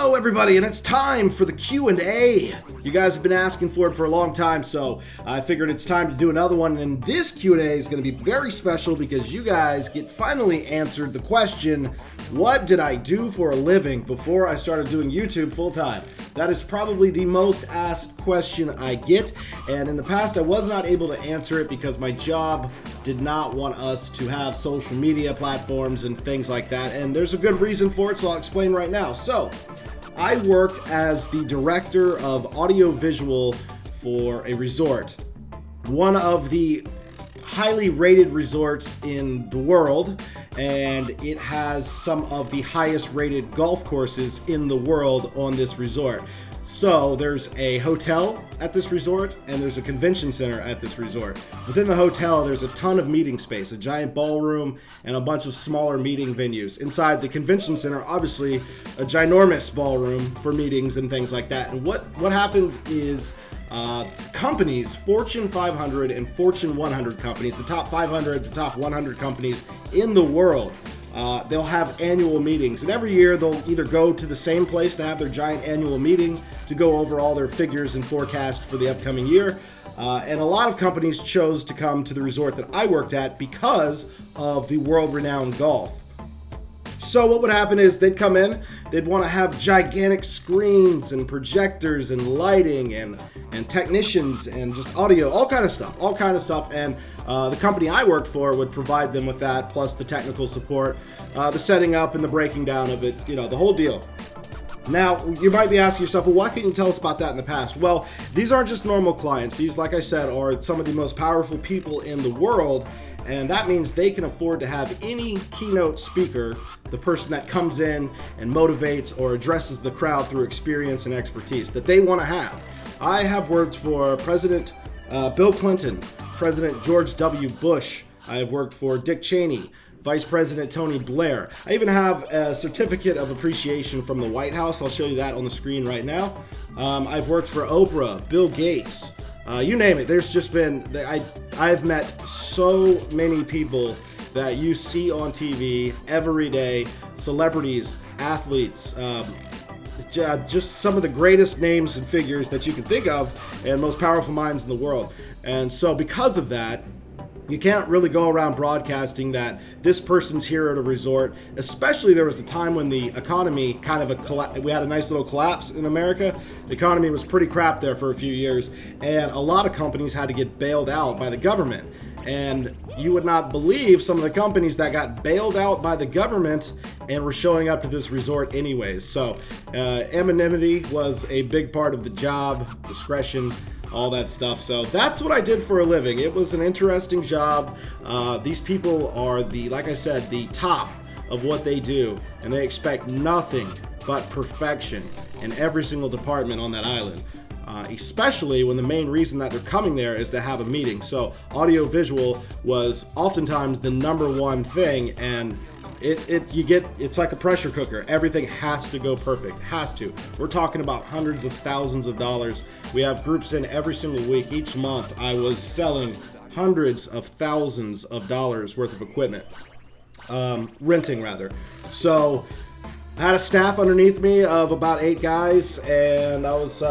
Hello everybody, and it's time for the Q&A. You guys have been asking for it for a long time, so I figured it's time to do another one, and this Q&A is going to be very special because you guys finally answered the question, what did I do for a living before I started doing YouTube full-time? That is probably the most asked question I get, and in the past I was not able to answer it because my job did not want us to have social media platforms and things like that, and there's a good reason for it, so I'll explain right now. So, I worked as the director of audio-visual for a resort, one of the highly rated resorts in the world, and it has some of the highest rated golf courses in the world on this resort. So there's a hotel at this resort and there's a convention center at this resort. Within the hotel there's a ton of meeting space, a giant ballroom and a bunch of smaller meeting venues. Inside the convention center, obviously a ginormous ballroom for meetings and things like that. And what happens is companies, Fortune 500 and Fortune 100 companies, the top 500, the top 100 companies in the world, they'll have annual meetings, and every year they'll either go to the same place to have their giant annual meeting to go over all their figures and forecast for the upcoming year. And a lot of companies chose to come to the resort that I worked at because of the world-renowned golf. So what would happen is they'd come in, they'd want to have gigantic screens and projectors and lighting and technicians and just audio, all kind of stuff. And the company I worked for would provide them with that, plus the technical support, the setting up and the breaking down of it, you know, the whole deal. Now, you might be asking yourself, well, why couldn't you tell us about that in the past? Well, these aren't just normal clients. These, like I said, are some of the most powerful people in the world. And that means they can afford to have any keynote speaker, the person that comes in and motivates or addresses the crowd through experience and expertise that they want to have. I have worked for President Bill Clinton, President George W. Bush. I have worked for Dick Cheney, Vice President Tony Blair. I even have a certificate of appreciation from the White House. I'll show you that on the screen right now. I've worked for Oprah, Bill Gates, you name it. There's just been, I've met so many people that you see on TV every day, celebrities, athletes, just some of the greatest names and figures that you can think of and most powerful minds in the world. And so because of that, you can't really go around broadcasting that this person's here at a resort, especially there was a time when the economy we had a nice little collapse in America. The economy was pretty crap there for a few years, and a lot of companies had to get bailed out by the government. And you would not believe some of the companies that got bailed out by the government and were showing up to this resort anyways. So anonymity was a big part of the job, discretion, all that stuff. So that's what I did for a living. It was an interesting job. These people are like I said, the top of what they do, and they expect nothing but perfection in every single department on that island. Especially when the main reason that they're coming there is to have a meeting. So audio-visual was oftentimes the #1 thing, and it's like a pressure cooker. Everything has to go perfect, has to. We're talking about hundreds of thousands of dollars. We have groups in every single week. Each month I was selling hundreds of thousands of dollars worth of equipment, renting rather. So I had a staff underneath me of about 8 guys, and I was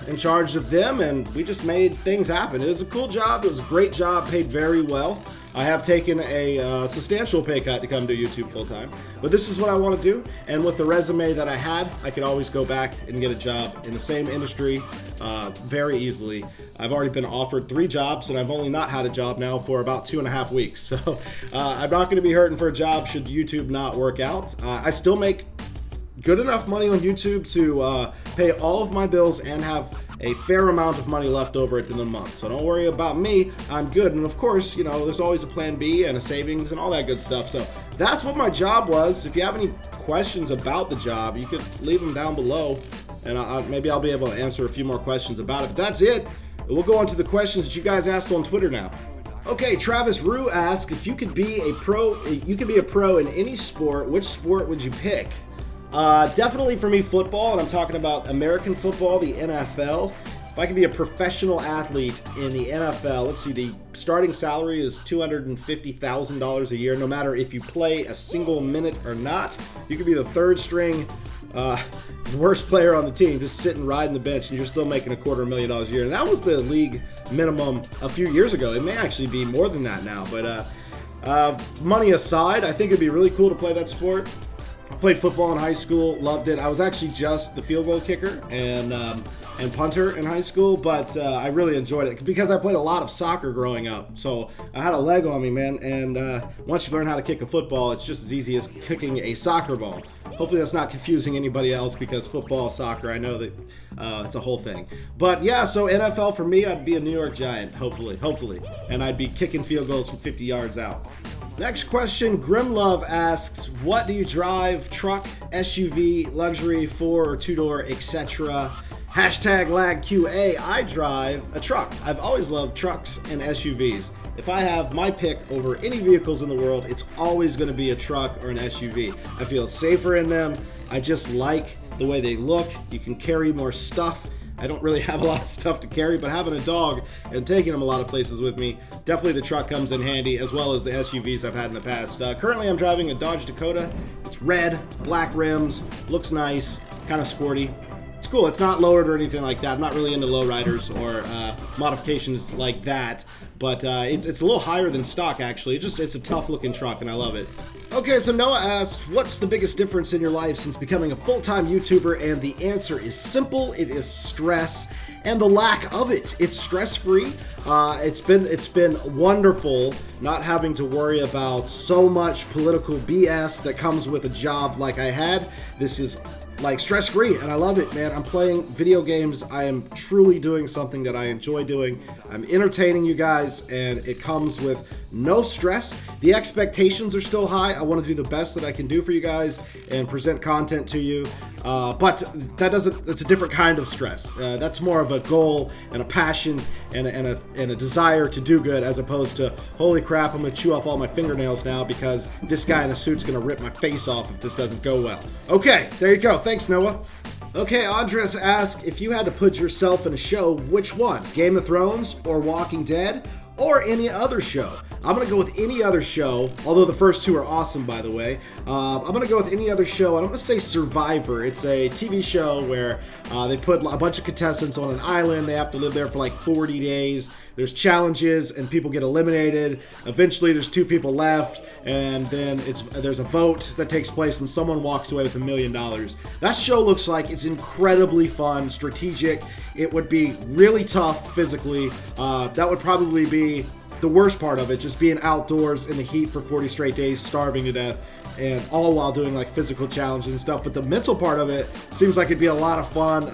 in charge of them, and we just made things happen. It was a cool job. It was a great job, paid very well. I have taken a substantial pay cut to come to YouTube full-time, but this is what I want to do, and with the resume that I had, I could always go back and get a job in the same industry very easily. I've already been offered 3 jobs, and I've only not had a job now for about 2.5 weeks, so I'm not going to be hurting for a job should YouTube not work out. I still make good enough money on YouTube to pay all of my bills and have a fair amount of money left over at the end of the month. So don't worry about me, I'm good. And of course, you know, there's always a plan B and a savings and all that good stuff. So that's what my job was. If you have any questions about the job, you could leave them down below, and maybe I'll be able to answer a few more questions about it. But that's it. We'll go on to the questions that you guys asked on Twitter now. Okay, Travis Rue asked, if you could be a pro in any sport, which sport would you pick? Definitely for me, football, and I'm talking about American football, the NFL. If I could be a professional athlete in the NFL, let's see, the starting salary is $250,000 a year, no matter if you play a single minute or not. You could be the 3rd string the worst player on the team, just sitting riding the bench, and you're still making $250,000 a year. And that was the league minimum a few years ago. It may actually be more than that now. But money aside, I think it'd be really cool to play that sport. I played football in high school, loved it. I was actually just the field goal kicker and punter in high school, but I really enjoyed it because I played a lot of soccer growing up. So I had a leg on me, man, and once you learn how to kick a football, it's just as easy as kicking a soccer ball. Hopefully that's not confusing anybody else, because football, soccer, I know that it's a whole thing. But yeah, so NFL for me, I'd be a New York Giant, hopefully, and I'd be kicking field goals from 50 yards out. Next question, Grimlove asks, what do you drive? Truck, SUV, luxury, 4 or 2-door, etc.? Hashtag LagQA, I drive a truck. I've always loved trucks and SUVs. If I have my pick over any vehicles in the world, it's always going to be a truck or an SUV. I feel safer in them. I just like the way they look. You can carry more stuff. I don't really have a lot of stuff to carry, but having a dog and taking him a lot of places with me, definitely the truck comes in handy, as well as the SUVs I've had in the past. Currently I'm driving a Dodge Dakota. It's red, black rims, looks nice, kind of sporty. It's cool. It's not lowered or anything like that. I'm not really into lowriders or modifications like that, but it's a little higher than stock, actually. It's a tough looking truck, and I love it. Okay, so Noah asked, what's the biggest difference in your life since becoming a full-time YouTuber? And the answer is simple. It is stress and the lack of it. It's stress-free. It's been wonderful not having to worry about so much political BS that comes with a job like I had. This is like stress-free, and I love it, man. I'm playing video games. I am truly doing something that I enjoy doing. I'm entertaining you guys, and it comes with no stress. The expectations are still high. I want to do the best that I can do for you guys and present content to you, but it's a different kind of stress. That's more of a goal and a passion and a desire to do good, as opposed to, holy crap, I'm gonna chew off all my fingernails now because this guy in a suit's gonna rip my face off if this doesn't go well. Okay, there you go. Thanks, Noah. Okay, Andres asked, if you had to put yourself in a show, which one? Game of Thrones or Walking Dead or any other show? I'm going to go with any other show, although the first two are awesome, by the way. I'm going to go with any other show, and I'm going to say Survivor. It's a TV show where they put a bunch of contestants on an island. They have to live there for like 40 days. There's challenges, and people get eliminated. Eventually, there's 2 people left, and then there's a vote that takes place, and someone walks away with $1 million. That show looks like it's incredibly fun, strategic. It would be really tough physically. That would probably be the worst part of it, just being outdoors in the heat for 40 straight days, starving to death, and all while doing like physical challenges and stuff. But the mental part of it seems like it'd be a lot of fun.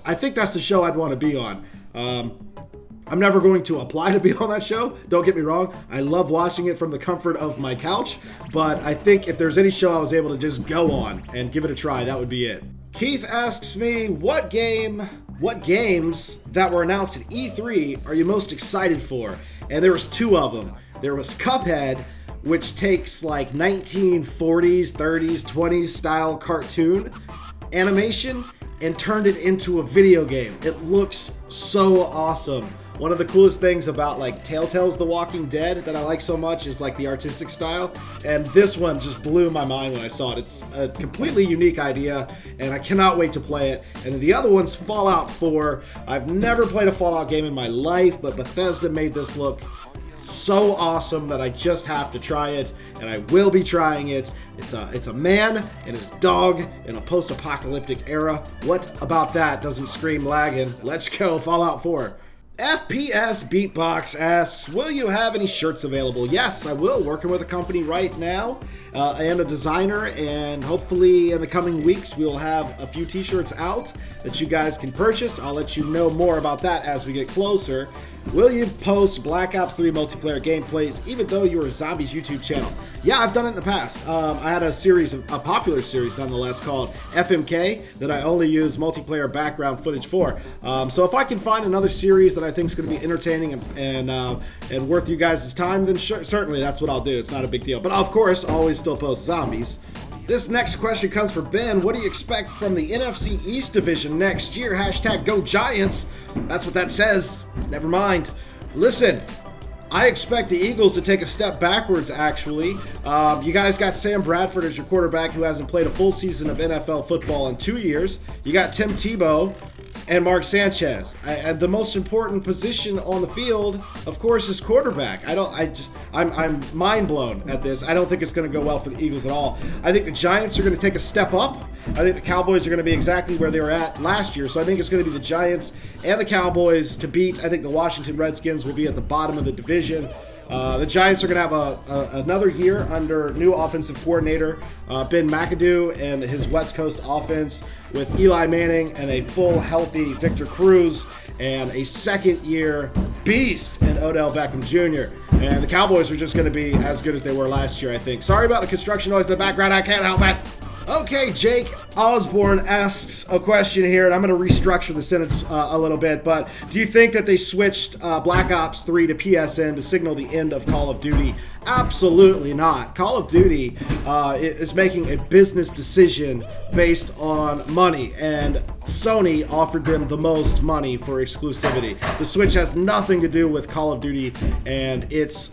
I think that's the show I'd want to be on. I'm never going to apply to be on that show, don't get me wrong. I love watching it from the comfort of my couch, but I think if there's any show I was able to just go on and give it a try, that would be it. Keith asks me, what games that were announced at E3 are you most excited for? And there was 2 of them. There was Cuphead, which takes like 1940s, 30s, 20s style cartoon animation and turned it into a video game. It looks so awesome. One of the coolest things about like Telltale's The Walking Dead that I like so much is like the artistic style, and this one just blew my mind when I saw it. It's a completely unique idea, and I cannot wait to play it. And then the other one's Fallout 4. I've never played a Fallout game in my life, but Bethesda made this look so awesome that I just have to try it, and I will be trying it. It's a man and his dog in a post-apocalyptic era. What about that doesn't scream lagging? Let's go, Fallout 4. FPS Beatbox asks, will you have any shirts available? Yes, I will. Working with a company right now. I am a designer, and hopefully in the coming weeks we'll have a few t-shirts out that you guys can purchase. I'll let you know more about that as we get closer. Will you post Black Ops 3 multiplayer gameplays even though you're a Zombies YouTube channel? Yeah, I've done it in the past. I had a popular series nonetheless called FMK that I only use multiplayer background footage for. So if I can find another series that I think is going to be entertaining and worth you guys' time, then certainly that's what I'll do. It's not a big deal. But of course, always still post zombies. This next question comes from Ben. What do you expect from the NFC East division next year? Hashtag Go Giants. That's what that says. Never mind. Listen, I expect the Eagles to take a step backwards, actually. You guys got Sam Bradford as your quarterback, who hasn't played a full season of NFL football in 2 years. You got Tim Tebow and Mark Sanchez. And the most important position on the field, of course, is quarterback. I'm mind blown at this. I don't think it's going to go well for the Eagles at all. I think the Giants are going to take a step up. I think the Cowboys are going to be exactly where they were at last year. So I think it's going to be the Giants and the Cowboys to beat. I think the Washington Redskins will be at the bottom of the division. The Giants are going to have another year under new offensive coordinator Ben McAdoo and his West Coast offense with Eli Manning and a full, healthy Victor Cruz and a second-year beast in Odell Beckham Jr. And the Cowboys are just going to be as good as they were last year, I think. Sorry about the construction noise in the background. I can't help it. Okay, Jake Osborne asks a question here, and I'm going to restructure the sentence a little bit, but do you think that they switched Black Ops 3 to PSN to signal the end of Call of Duty? Absolutely not. Call of Duty is making a business decision based on money, and Sony offered them the most money for exclusivity. The Switch has nothing to do with Call of Duty, and it's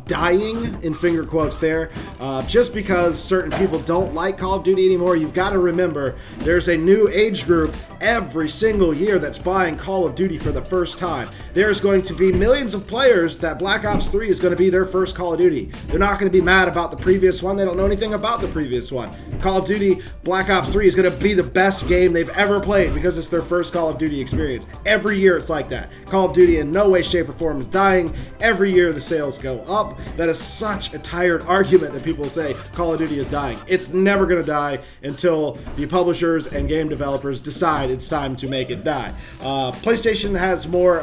dying, in finger quotes there. Just because certain people don't like Call of Duty anymore, you've got to remember there's a new age group every single year that's buying Call of Duty for the first time. There's going to be millions of players that Black Ops 3 is going to be their first Call of Duty. They're not going to be mad about the previous one. They don't know anything about the previous one. Call of Duty Black Ops 3 is going to be the best game they've ever played because it's their first Call of Duty experience. Every year it's like that. Call of Duty in no way, shape, or form is dying. Every year the sales go up. That is such a tired argument that people say Call of Duty is dying. It's never going to die until the publishers and game developers decide it's time to make it die. PlayStation has more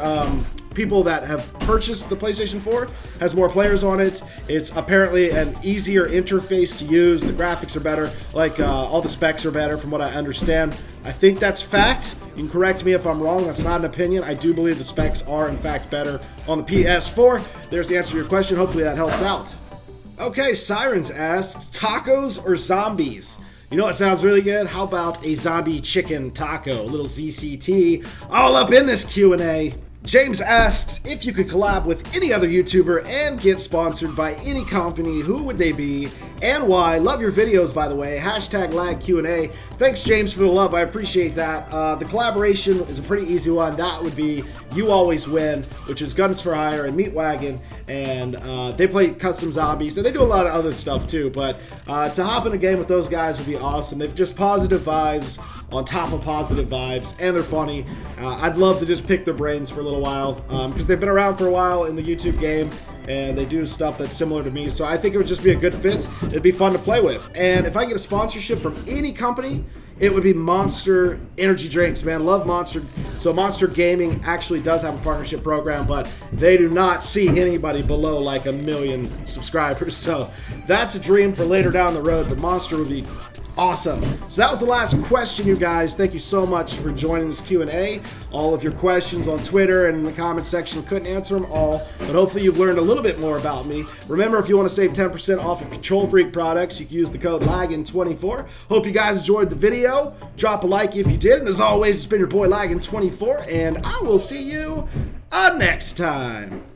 people that have purchased the PlayStation 4, has more players on it. It's apparently an easier interface to use. The graphics are better. Like all the specs are better from what I understand. I think that's fact. You can correct me if I'm wrong. That's not an opinion. I do believe the specs are in fact better on the PS4. There's the answer to your question. Hopefully that helped out. Okay, Sirens asked, tacos or zombies? You know what sounds really good? How about a zombie chicken taco? A little ZCT all up in this Q&A. James asks, if you could collab with any other YouTuber and get sponsored by any company, who would they be and why? Love your videos, by the way. Hashtag lag Q&A. Thanks, James, for the love. I appreciate that. The collaboration is a pretty easy one. That would be You Always Win, which is Guns for Hire and Meat Wagon. And they play custom zombies. And they do a lot of other stuff, too. But to hop in a game with those guys would be awesome. They've just positive vibes on top of positive vibes, and they're funny. I'd love to just pick their brains for a little while because they've been around for a while in the YouTube game and they do stuff that's similar to me, so I think it would just be a good fit. It'd be fun to play with. And if I get a sponsorship from any company, it would be Monster Energy Drinks, man. Love Monster. So Monster Gaming actually does have a partnership program, but they do not see anybody below like 1 million subscribers. So that's a dream for later down the road, but Monster would be awesome. So that was the last question, you guys. Thank you so much for joining this Q&A. All of your questions on Twitter and in the comment section, couldn't answer them all, but hopefully you've learned a little bit more about me. Remember, if you want to save 10% off of Control Freak products, you can use the code LAGGIN24. Hope you guys enjoyed the video. Drop a like if you did, and as always, it's been your boy LAGGIN24, and I will see you next time.